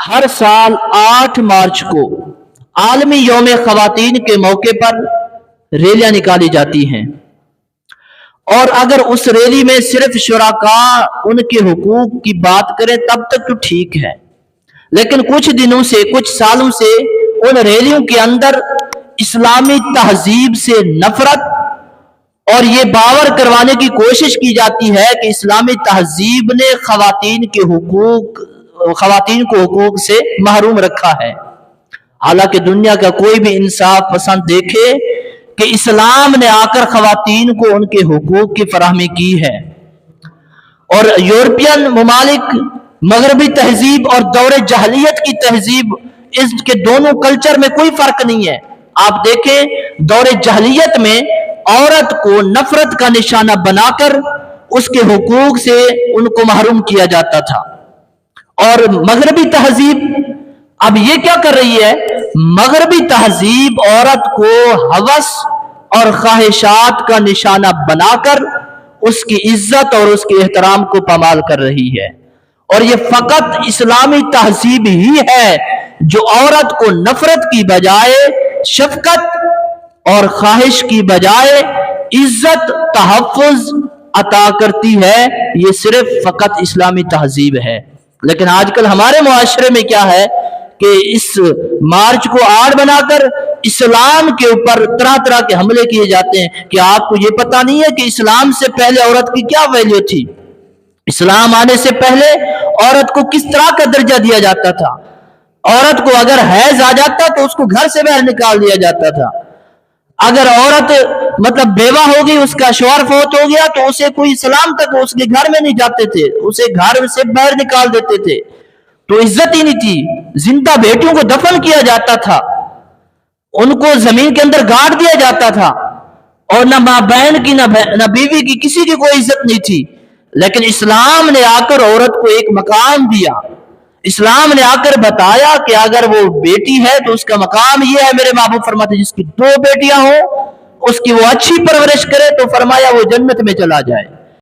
हर साल 8 मार्च को आलमी यौम ख़वातीन के मौके पर रैलियां निकाली जाती हैं, और अगर उस रैली में सिर्फ शुराका उनके हुकूक की बात करें तब तक तो ठीक है, लेकिन कुछ दिनों से, कुछ सालों से उन रैलियों के अंदर इस्लामी तहजीब से नफरत और ये बावर करवाने की कोशिश की जाती है कि इस्लामी तहजीब ने खवातीन को हुकूक से महरूम रखा है। हालांकि दुनिया का कोई भी इंसाफ पसंद देखे कि इस्लाम ने आकर खवातीन को उनके हुकूक की फराहमी की है, और यूरोपियन ममालिक, मगरबी तहजीब और दौरे जहलियत की तहजीब, इसके दोनों कल्चर में कोई फर्क नहीं है। आप देखें, दौरे जहलियत में औरत को नफरत का निशाना बनाकर उसके हुकूक से उनको महरूम किया जाता था, और मगरबी तहजीब अब ये क्या कर रही है? मगरबी तहजीब औरत को हवस और ख्वाहिशात का निशाना बनाकर उसकी इज्जत और उसके एहतराम को पामाल कर रही है, और ये फकत इस्लामी तहजीब ही है जो औरत को नफरत की बजाय शफकत और ख्वाहिश की बजाय इज्जत, तहफ़्फ़ुज़ अता करती है। ये सिर्फ फकत इस्लामी तहजीब है। लेकिन आजकल हमारे मुआशरे में क्या है कि इस मार्च को आड़ बनाकर इस्लाम के ऊपर तरह तरह के हमले किए जाते हैं कि आपको ये पता नहीं है कि इस्लाम से पहले औरत की क्या वैल्यू थी। इस्लाम आने से पहले औरत को किस तरह का दर्जा दिया जाता था। औरत को अगर हैज आ जाता तो उसको घर से बाहर निकाल दिया जाता था। अगर औरत मतलब बेवा हो गई, उसका शौहर फौत हो गया, तो उसे कोई सलाम तक उसके घर में नहीं जाते थे, उसे घर से बाहर निकाल देते थे, तो इज्जत ही नहीं थी। जिंदा बेटियों को दफन किया जाता था, उनको जमीन के अंदर गाड़ दिया जाता था, और ना मां बहन की, ना बीवी की, किसी की कोई इज्जत नहीं थी। लेकिन इस्लाम ने आकर औरत को एक मकाम दिया। इस्लाम ने आकर बताया कि अगर वो बेटी है तो उसका मकाम ये है। मेरे महबूब फरमाते जिसकी 2 बेटियां हो उसकी वो अच्छी परवरिश करे तो फरमाया वो जन्नत में चला जाए।